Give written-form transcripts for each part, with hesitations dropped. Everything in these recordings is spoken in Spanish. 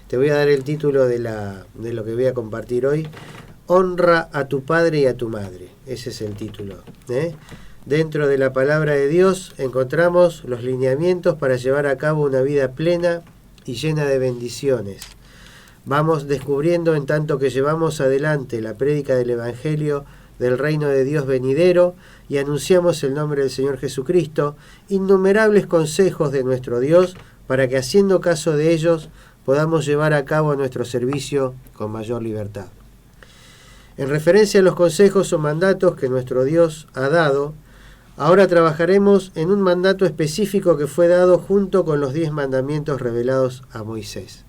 Te voy a dar el título de lo que voy a compartir hoy. Honra a tu padre y a tu madre. Ese es el título. Dentro de la palabra de Dios encontramos los lineamientos para llevar a cabo una vida plena y llena de bendiciones. Vamos descubriendo en tanto que llevamos adelante la prédica del Evangelio del reino de Dios venidero y anunciamos el nombre del Señor Jesucristo, innumerables consejos de nuestro Dios para que haciendo caso de ellos podamos llevar a cabo nuestro servicio con mayor libertad. En referencia a los consejos o mandatos que nuestro Dios ha dado, ahora trabajaremos en un mandato específico que fue dado junto con los 10 mandamientos revelados a Moisés.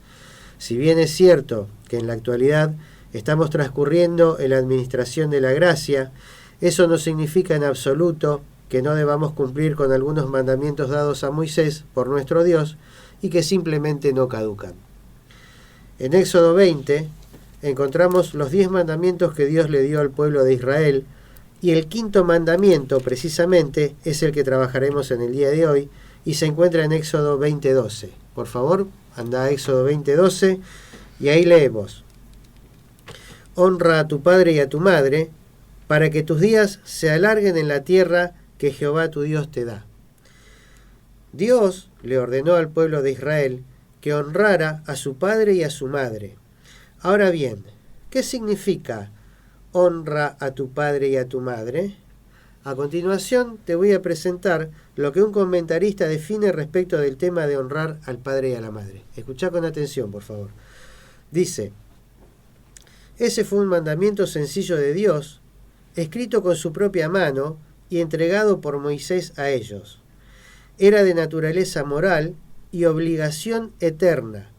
Si bien es cierto que en la actualidad estamos transcurriendo en la administración de la gracia, eso no significa en absoluto que no debamos cumplir con algunos mandamientos dados a Moisés por nuestro Dios y que simplemente no caducan. En Éxodo 20 encontramos los 10 mandamientos que Dios le dio al pueblo de Israel y el quinto mandamiento precisamente es el que trabajaremos en el día de hoy y se encuentra en Éxodo 20:12. Por favor, anda a Éxodo 20:12 y ahí leemos: Honra a tu padre y a tu madre, para que tus días se alarguen en la tierra que Jehová tu Dios te da. Dios le ordenó al pueblo de Israel que honrara a su padre y a su madre. Ahora bien, ¿qué significa honra a tu padre y a tu madre? A continuación te voy a presentar lo que un comentarista define respecto del tema de honrar al padre y a la madre. Escuchá con atención, por favor. Dice: ese fue un mandamiento sencillo de Dios, escrito con su propia mano y entregado por Moisés a ellos. Era de naturaleza moral y obligación eterna,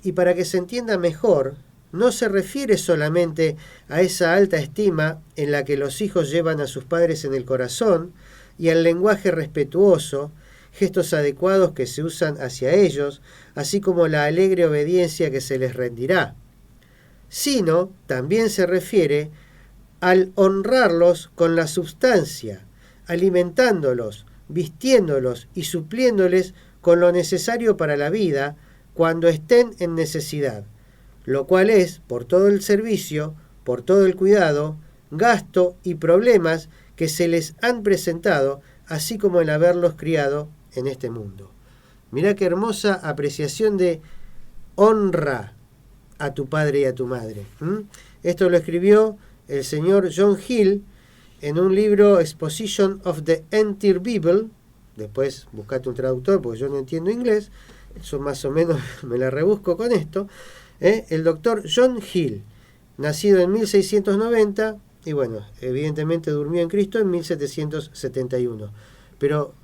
y para que se entienda mejor, no se refiere solamente a esa alta estima en la que los hijos llevan a sus padres en el corazón y al lenguaje respetuoso, gestos adecuados que se usan hacia ellos, así como la alegre obediencia que se les rendirá, sino también se refiere al honrarlos con la substancia, alimentándolos, vistiéndolos y supliéndoles con lo necesario para la vida cuando estén en necesidad, lo cual es, por todo el servicio, por todo el cuidado, gasto y problemas que se les han presentado, así como el haberlos criado en este mundo. Mirá qué hermosa apreciación de honra a tu padre y a tu madre. Esto lo escribió el señor John Hill en un libro Exposition of the Entire Bible. Después buscate un traductor porque yo no entiendo inglés, eso más o menos me la rebusco con esto. El doctor John Hill, nacido en 1690 y bueno, evidentemente durmió en Cristo en 1771. Pero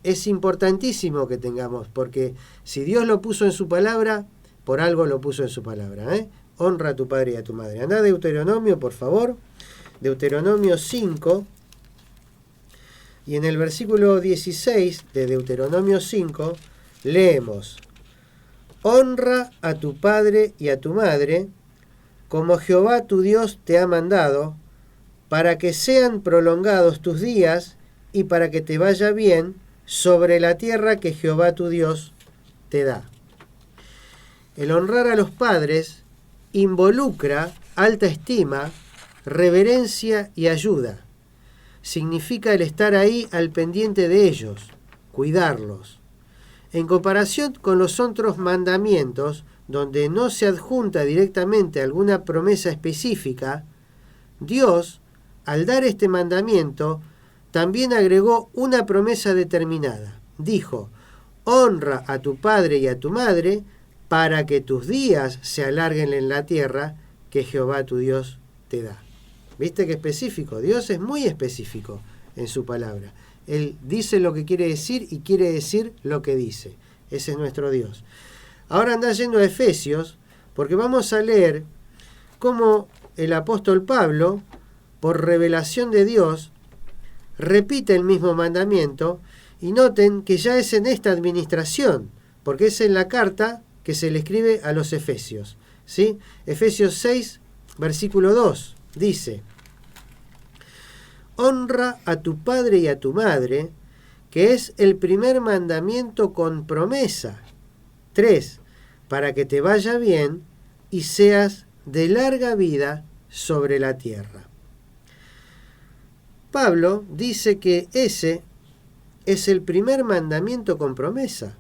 es importantísimo que tengamos, porque si Dios lo puso en su palabra, por algo lo puso en su palabra. Honra a tu padre y a tu madre. Andá a Deuteronomio, por favor. Deuteronomio 5. Y en el versículo 16 de Deuteronomio 5 leemos: honra a tu padre y a tu madre, como Jehová tu Dios te ha mandado, para que sean prolongados tus días y para que te vaya bien sobre la tierra que Jehová tu Dios te da. El honrar a los padres involucra alta estima, reverencia y ayuda. Significa el estar ahí al pendiente de ellos, cuidarlos. En comparación con los otros mandamientos, donde no se adjunta directamente alguna promesa específica, Dios, al dar este mandamiento, también agregó una promesa determinada. Dijo: honra a tu padre y a tu madre, para que tus días se alarguen en la tierra que Jehová tu Dios te da. ¿Viste qué específico? Dios es muy específico en su palabra. Él dice lo que quiere decir y quiere decir lo que dice. Ese es nuestro Dios. Ahora anda yendo a Efesios, porque vamos a leer cómo el apóstol Pablo, por revelación de Dios, repite el mismo mandamiento, y noten que ya es en esta administración, porque es en la carta que se le escribe a los Efesios. ¿Sí? Efesios 6, versículo 2, dice: honra a tu padre y a tu madre, que es el primer mandamiento con promesa. 3. para que te vaya bien y seas de larga vida sobre la tierra. Pablo dice que ese es el primer mandamiento con promesa,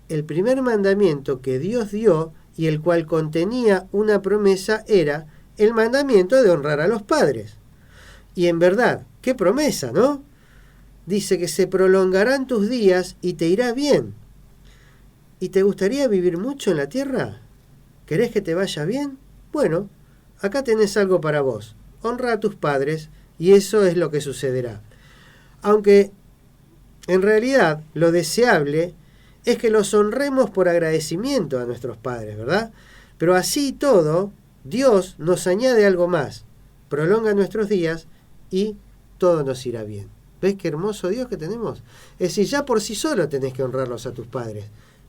el primer mandamiento que Dios dio y el cual contenía una promesa era el mandamiento de honrar a los padres. Y en verdad, qué promesa, ¿no? Dice que se prolongarán tus días y te irá bien. ¿Y te gustaría vivir mucho en la tierra? ¿Querés que te vaya bien? Bueno, acá tenés algo para vos. Honra a tus padres y eso es lo que sucederá. Aunque en realidad lo deseable es que los honremos por agradecimiento a nuestros padres, ¿verdad? Pero así y todo, Dios nos añade algo más. Prolonga nuestros días y todo nos irá bien. ¿Ves qué hermoso Dios que tenemos? Es decir, ya por sí solo tenés que honrarlos a tus padres.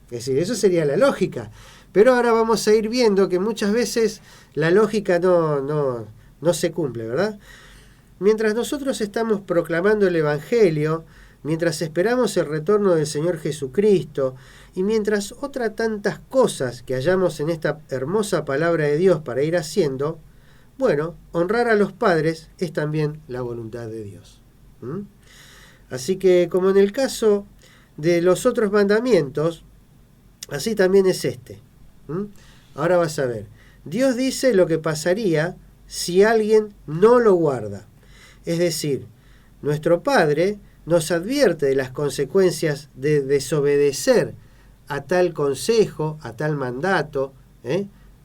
Es decir, eso sería la lógica. Pero ahora vamos a ir viendo que muchas veces la lógica no se cumple, ¿verdad? Mientras nosotros estamos proclamando el Evangelio, mientras esperamos el retorno del Señor Jesucristo, y mientras otras tantas cosas que hallamos en esta hermosa palabra de Dios para ir haciendo, bueno, honrar a los padres es también la voluntad de Dios. Así que, como en el caso de los otros mandamientos, así también es este. Ahora vas a ver. Dios dice lo que pasaría si alguien no lo guarda. Es decir, nuestro Padre nos advierte de las consecuencias de desobedecer a tal consejo, a tal mandato,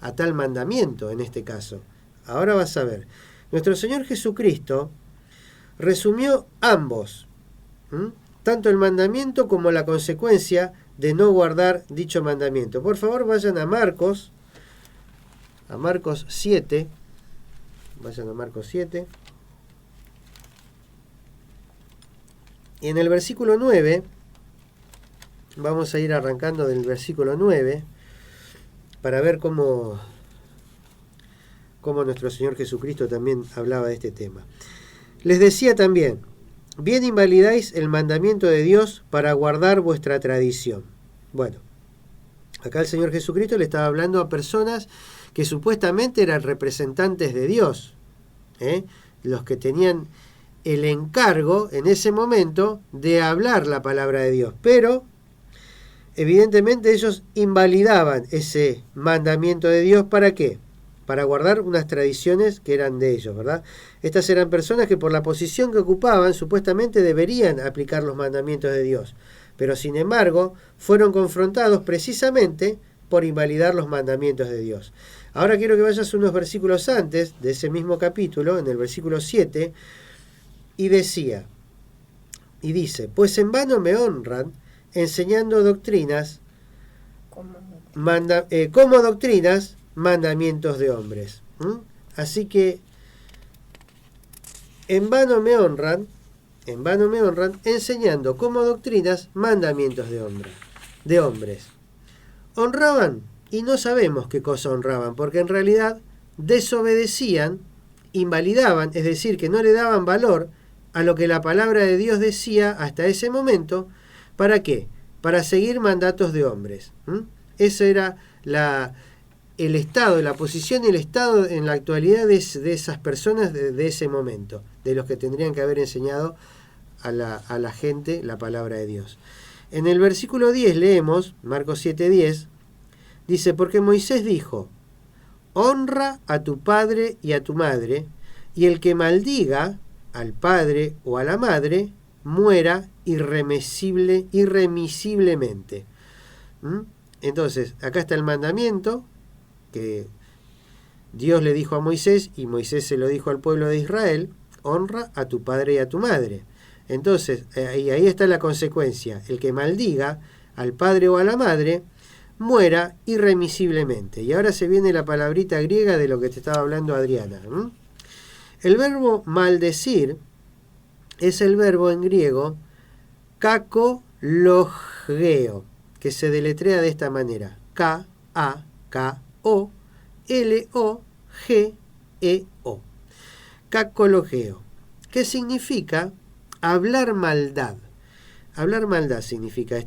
a tal mandamiento en este caso. Ahora vas a ver. Nuestro Señor Jesucristo resumió ambos, tanto el mandamiento como la consecuencia de no guardar dicho mandamiento. Por favor, vayan a Marcos 7. Vayan a Marcos 7. Y en el versículo 9, vamos a ir arrancando del versículo 9, para ver cómo nuestro Señor Jesucristo también hablaba de este tema. Les decía también, bien invalidáis el mandamiento de Dios para guardar vuestra tradición. Bueno, acá el Señor Jesucristo le estaba hablando a personas que supuestamente eran representantes de Dios, los que tenían el encargo en ese momento de hablar la palabra de Dios, pero evidentemente ellos invalidaban ese mandamiento de Dios. ¿Para qué? Para guardar unas tradiciones que eran de ellos, ¿verdad? Estas eran personas que por la posición que ocupaban supuestamente deberían aplicar los mandamientos de Dios, pero sin embargo fueron confrontados precisamente por invalidar los mandamientos de Dios. Ahora quiero que vayas unos versículos antes de ese mismo capítulo, en el versículo 7, y dice, pues en vano me honran enseñando doctrinas, como doctrinas, mandamientos de hombres. Así que en vano me honran enseñando como doctrinas mandamientos de hombres. Honraban y no sabemos qué cosa honraban, porque en realidad desobedecían, invalidaban, es decir, que no le daban valor a lo que la palabra de Dios decía hasta ese momento. ¿Para qué? Para seguir mandatos de hombres. Eso era el estado, la posición y el estado en la actualidad de esas personas de ese momento, de los que tendrían que haber enseñado a la gente la palabra de Dios. En el versículo 10 leemos, Marcos 7:10, dice, porque Moisés dijo, honra a tu padre y a tu madre, y el que maldiga al padre o a la madre, muera irremisiblemente. Entonces, acá está el mandamiento que Dios le dijo a Moisés, y Moisés se lo dijo al pueblo de Israel, honra a tu padre y a tu madre. Entonces, ahí está la consecuencia, el que maldiga al padre o a la madre, muera irremisiblemente. Y ahora se viene la palabrita griega de lo que te estaba hablando Adriana. El verbo maldecir es el verbo en griego kakologeo, que se deletrea de esta manera, K-A-K-O-L-O-G-E-O. Kakologeo, que significa hablar maldad. Hablar maldad significa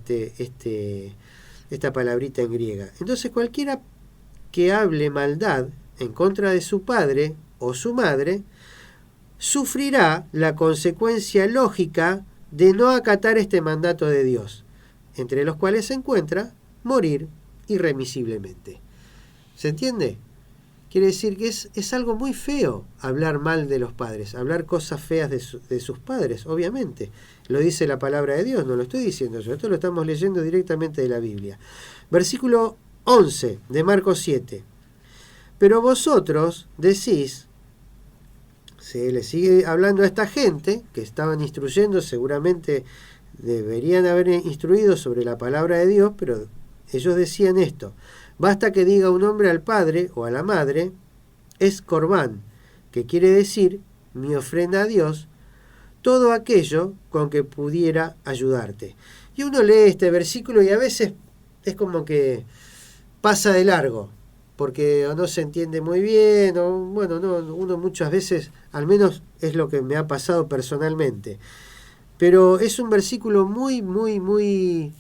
esta palabrita en griega. Entonces cualquiera que hable maldad en contra de su padre o su madre, sufrirá la consecuencia lógica de no acatar este mandato de Dios, entre los cuales se encuentra morir irremisiblemente. ¿Se entiende? Quiere decir que es algo muy feo hablar mal de los padres, hablar cosas feas de sus padres, obviamente. Lo dice la palabra de Dios, no lo estoy diciendo yo, esto lo estamos leyendo directamente de la Biblia. Versículo 11 de Marcos 7. Pero vosotros decís, se le sigue hablando a esta gente que estaban instruyendo, seguramente deberían haber instruido sobre la palabra de Dios, pero ellos decían esto: basta que diga un hombre al padre o a la madre, es corbán, que quiere decir mi ofrenda a Dios, todo aquello con que pudiera ayudarte. Y uno lee este versículo y a veces es como que pasa de largo, porque o no se entiende muy bien, o bueno, no, uno muchas veces, al menos es lo que me ha pasado personalmente. Pero es un versículo muy, muy, muy,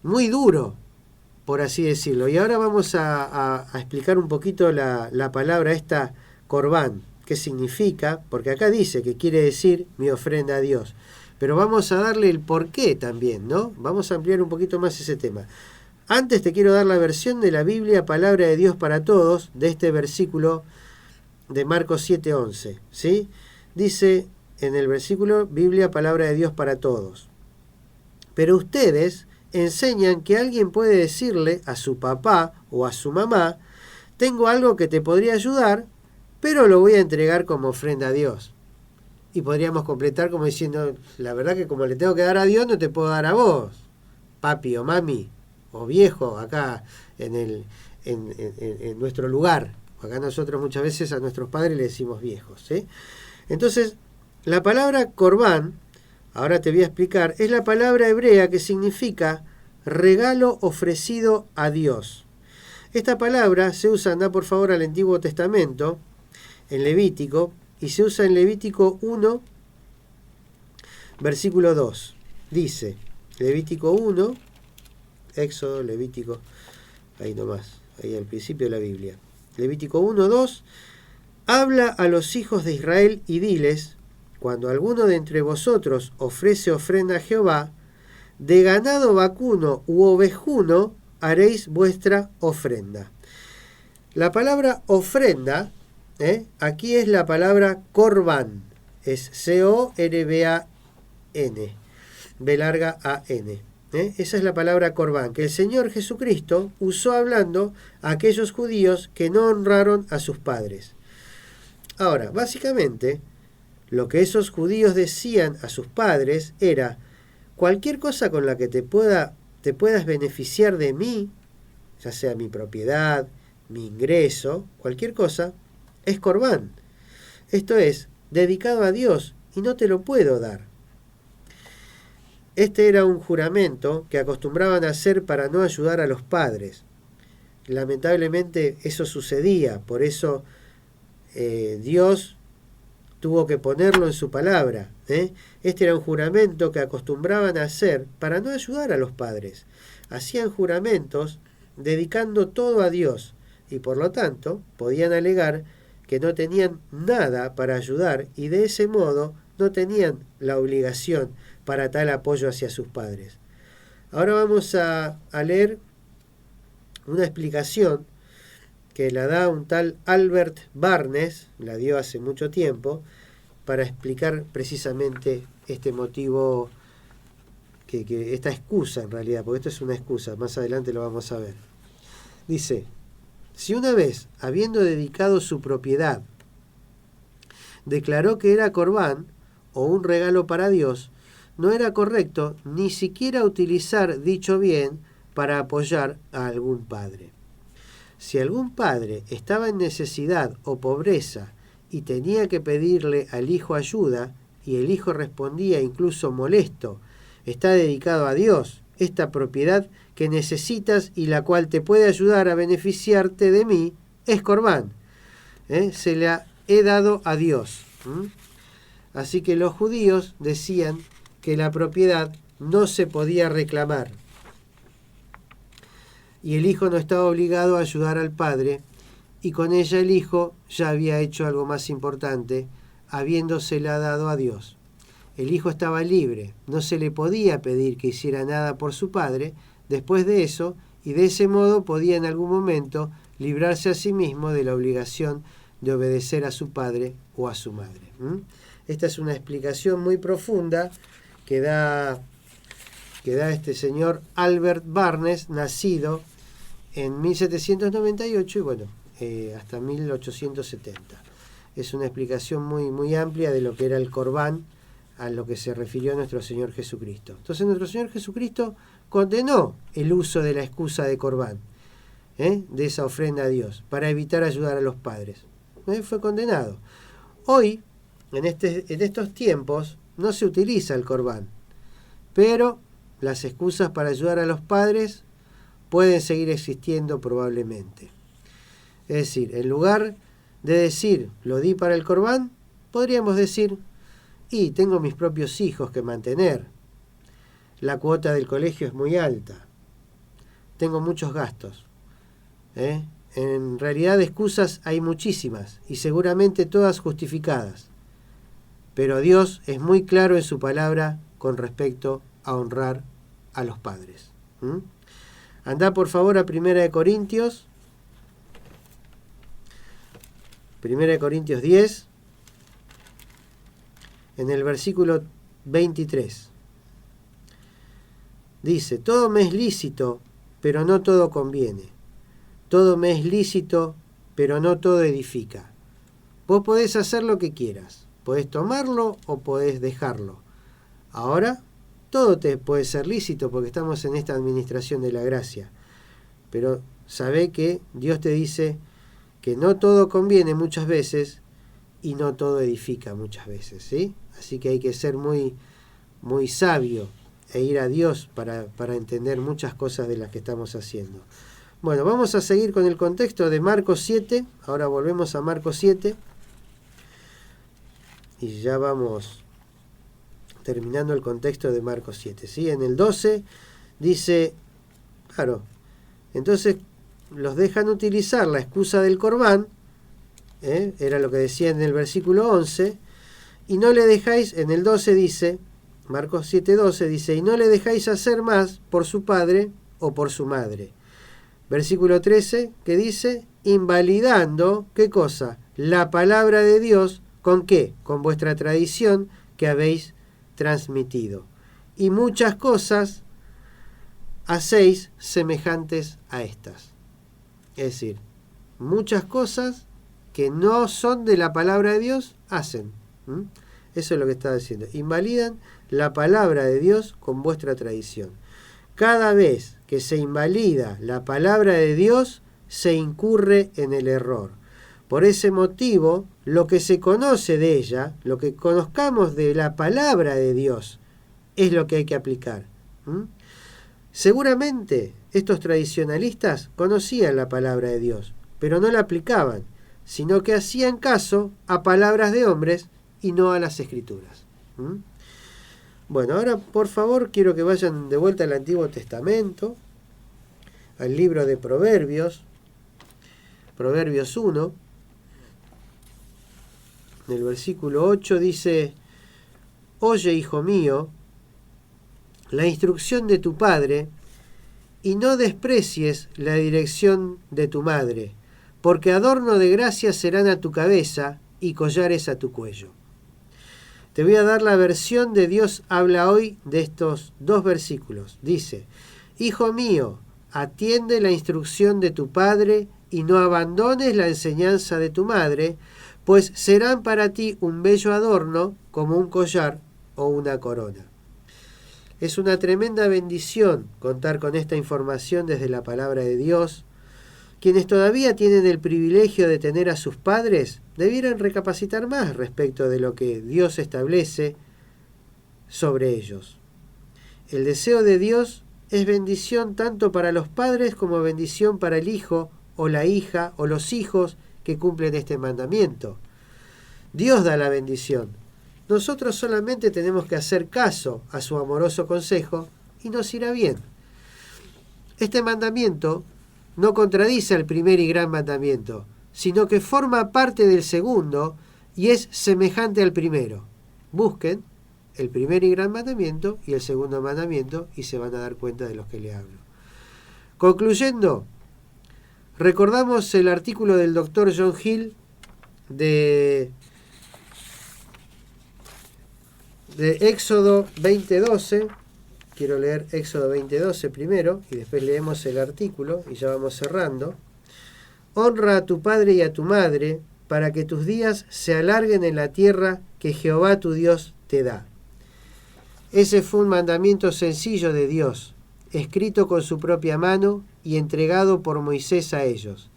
muy duro, por así decirlo. Y ahora vamos a explicar un poquito la palabra esta corbán, qué significa, porque acá dice que quiere decir mi ofrenda a Dios. Pero vamos a darle el porqué también, ¿no? Vamos a ampliar un poquito más ese tema. Antes te quiero dar la versión de la Biblia, Palabra de Dios para Todos, de este versículo de Marcos 7:11, ¿sí? Dice en el versículo, Biblia, Palabra de Dios para Todos. Pero ustedes enseñan que alguien puede decirle a su papá o a su mamá, tengo algo que te podría ayudar, pero lo voy a entregar como ofrenda a Dios. Y podríamos completar como diciendo, la verdad que como le tengo que dar a Dios, no te puedo dar a vos, papi o mami, o viejo, acá en nuestro lugar. Acá nosotros muchas veces a nuestros padres le decimos viejos, ¿sí? Entonces, la palabra corbán, ahora te voy a explicar, es la palabra hebrea que significa regalo ofrecido a Dios. Esta palabra se usa, anda por favor al Antiguo Testamento, en Levítico, y se usa en Levítico 1, versículo 2. Dice, Levítico 1, Éxodo, Levítico, ahí nomás, ahí al principio de la Biblia. Levítico 1, 2, habla a los hijos de Israel y diles, cuando alguno de entre vosotros ofrece ofrenda a Jehová, de ganado vacuno u ovejuno haréis vuestra ofrenda. La palabra ofrenda, aquí es la palabra corbán, es C-O-R-B-A-N, B larga A-N. Esa es la palabra corbán, que el Señor Jesucristo usó hablando a aquellos judíos que no honraron a sus padres. Ahora, básicamente, lo que esos judíos decían a sus padres era, cualquier cosa con la que te puedas beneficiar de mí, ya sea mi propiedad, mi ingreso, cualquier cosa, es corbán. Esto es, dedicado a Dios, y no te lo puedo dar. Este era un juramento que acostumbraban a hacer para no ayudar a los padres. Lamentablemente eso sucedía, por eso Dios tuvo que ponerlo en su palabra. Este era un juramento que acostumbraban a hacer para no ayudar a los padres. Hacían juramentos dedicando todo a Dios y por lo tanto podían alegar que no tenían nada para ayudar y de ese modo no tenían la obligación para tal apoyo hacia sus padres. Ahora vamos a leer una explicación que la da un tal Albert Barnes, la dio hace mucho tiempo, para explicar precisamente este motivo, que esta excusa en realidad, porque esto es una excusa, más adelante lo vamos a ver. Dice, si una vez, habiendo dedicado su propiedad, declaró que era corbán o un regalo para Dios, no era correcto ni siquiera utilizar dicho bien para apoyar a algún padre. Si algún padre estaba en necesidad o pobreza y tenía que pedirle al hijo ayuda, y el hijo respondía incluso molesto, está dedicado a Dios, esta propiedad que necesitas y la cual te puede ayudar a beneficiarte de mí, es corbán. Se la he dado a Dios. Así que los judíos decían que la propiedad no se podía reclamar. y el hijo no estaba obligado a ayudar al padre, y con ella el hijo ya había hecho algo más importante, habiéndosela dado a Dios. El hijo estaba libre, no se le podía pedir que hiciera nada por su padre después de eso, y de ese modo podía en algún momento librarse a sí mismo de la obligación de obedecer a su padre o a su madre. Esta es una explicación muy profunda que da este señor Albert Barnes, nacido en 1798 y bueno, hasta 1870. Es una explicación muy, muy amplia de lo que era el Corbán, a lo que se refirió nuestro Señor Jesucristo. Entonces nuestro Señor Jesucristo condenó el uso de la excusa de Corbán, de esa ofrenda a Dios, para evitar ayudar a los padres. Fue condenado. Hoy, en estos tiempos, no se utiliza el Corbán, pero las excusas para ayudar a los padres pueden seguir existiendo probablemente. Es decir, en lugar de decir, lo di para el Corbán, podríamos decir, y tengo mis propios hijos que mantener. La cuota del colegio es muy alta. Tengo muchos gastos. En realidad excusas hay muchísimas y seguramente todas justificadas. Pero Dios es muy claro en su palabra con respecto a honrar a los padres. Andá por favor a 1 Corintios 10, en el versículo 23. Dice, todo me es lícito, pero no todo conviene. Todo me es lícito, pero no todo edifica. Vos podés hacer lo que quieras. Podés tomarlo o podés dejarlo. Ahora, todo te puede ser lícito porque estamos en esta administración de la gracia. Pero sabé que Dios te dice que no todo conviene muchas veces y no todo edifica muchas veces, ¿sí? Así que hay que ser muy, muy sabio e ir a Dios para entender muchas cosas de las que estamos haciendo. Bueno, vamos a seguir con el contexto de Marcos 7. Ahora volvemos a Marcos 7. Y ya vamos terminando el contexto de Marcos 7, ¿sí? En el 12 dice, claro, entonces los dejan utilizar la excusa del Corbán, era lo que decía en el versículo 11, y no le dejáis, en el 12 dice, Marcos 7:12 dice, y no le dejáis hacer más por su padre o por su madre. Versículo 13, que dice, invalidando, ¿qué cosa? La palabra de Dios, ¿con qué? Con vuestra tradición que habéis transmitido. Y muchas cosas hacéis semejantes a estas. Es decir, muchas cosas que no son de la palabra de Dios, hacen. Eso es lo que está diciendo. Invalidan la palabra de Dios con vuestra tradición. Cada vez que se invalida la palabra de Dios, se incurre en el error. Por ese motivo, lo que se conoce de ella, lo que conozcamos de la palabra de Dios, es lo que hay que aplicar. Seguramente estos tradicionalistas conocían la palabra de Dios, pero no la aplicaban, sino que hacían caso a palabras de hombres y no a las Escrituras. Bueno, ahora por favor quiero que vayan de vuelta al Antiguo Testamento, al libro de Proverbios, Proverbios 1, en el versículo 8 dice, oye, hijo mío, la instrucción de tu padre, y no desprecies la dirección de tu madre, porque adorno de gracia serán a tu cabeza y collares a tu cuello. Te voy a dar la versión de Dios habla hoy de estos dos versículos. Dice, hijo mío, atiende la instrucción de tu padre y no abandones la enseñanza de tu madre, pues serán para ti un bello adorno como un collar o una corona. Es una tremenda bendición contar con esta información desde la palabra de Dios. Quienes todavía tienen el privilegio de tener a sus padres debieran recapacitar más respecto de lo que Dios establece sobre ellos. El deseo de Dios es bendición tanto para los padres como bendición para el hijo o la hija o los hijos que cumplen este mandamiento. Dios da la bendición. Nosotros solamente tenemos que hacer caso a su amoroso consejo y nos irá bien. Este mandamiento no contradice al primer y gran mandamiento, sino que forma parte del segundo y es semejante al primero. Busquen el primer y gran mandamiento y el segundo mandamiento y se van a dar cuenta de los que le hablo. Concluyendo, recordamos el artículo del doctor John Hill de Éxodo 20:12. Quiero leer Éxodo 20:12 primero y después leemos el artículo y ya vamos cerrando. Honra a tu padre y a tu madre para que tus días se alarguen en la tierra que Jehová tu Dios te da. Ese fue un mandamiento sencillo de Dios, escrito con su propia mano y entregado por Moisés a ellos.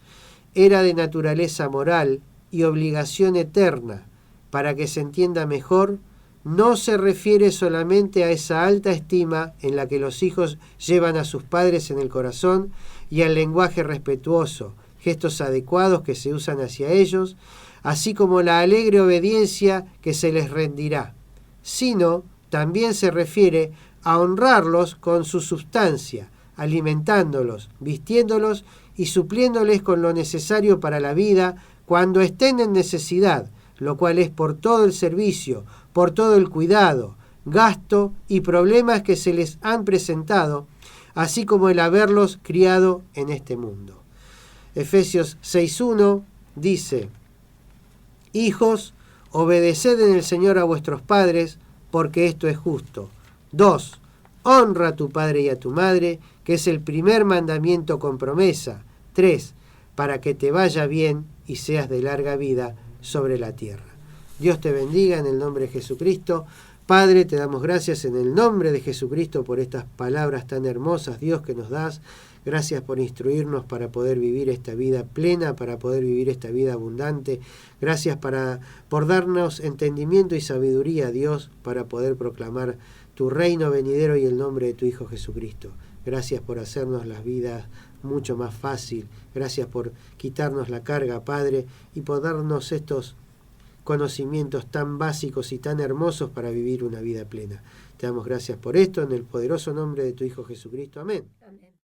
Era de naturaleza moral y obligación eterna. Para que se entienda mejor, no se refiere solamente a esa alta estima en la que los hijos llevan a sus padres en el corazón y al lenguaje respetuoso, gestos adecuados que se usan hacia ellos, así como la alegre obediencia que se les rendirá, sino también se refiere a honrarlos con su substancia, alimentándolos, vistiéndolos y supliéndoles con lo necesario para la vida cuando estén en necesidad, lo cual es por todo el servicio, por todo el cuidado, gasto y problemas que se les han presentado, así como el haberlos criado en este mundo. Efesios 6:1 dice: Hijos, obedeced en el Señor a vuestros padres, porque esto es justo. 2. Honra a tu padre y a tu madre, que es el primer mandamiento con promesa. 3. Para que te vaya bien y seas de larga vida sobre la tierra. Dios te bendiga en el nombre de Jesucristo. Padre, te damos gracias en el nombre de Jesucristo por estas palabras tan hermosas, Dios, que nos das. Gracias por instruirnos para poder vivir esta vida plena, para poder vivir esta vida abundante. Gracias por darnos entendimiento y sabiduría, Dios, para poder proclamar tu reino venidero y el nombre de tu Hijo Jesucristo. Gracias por hacernos las vidas mucho más fácil. Gracias por quitarnos la carga, Padre, y por darnos estos conocimientos tan básicos y tan hermosos para vivir una vida plena. Te damos gracias por esto, en el poderoso nombre de tu Hijo Jesucristo. Amén.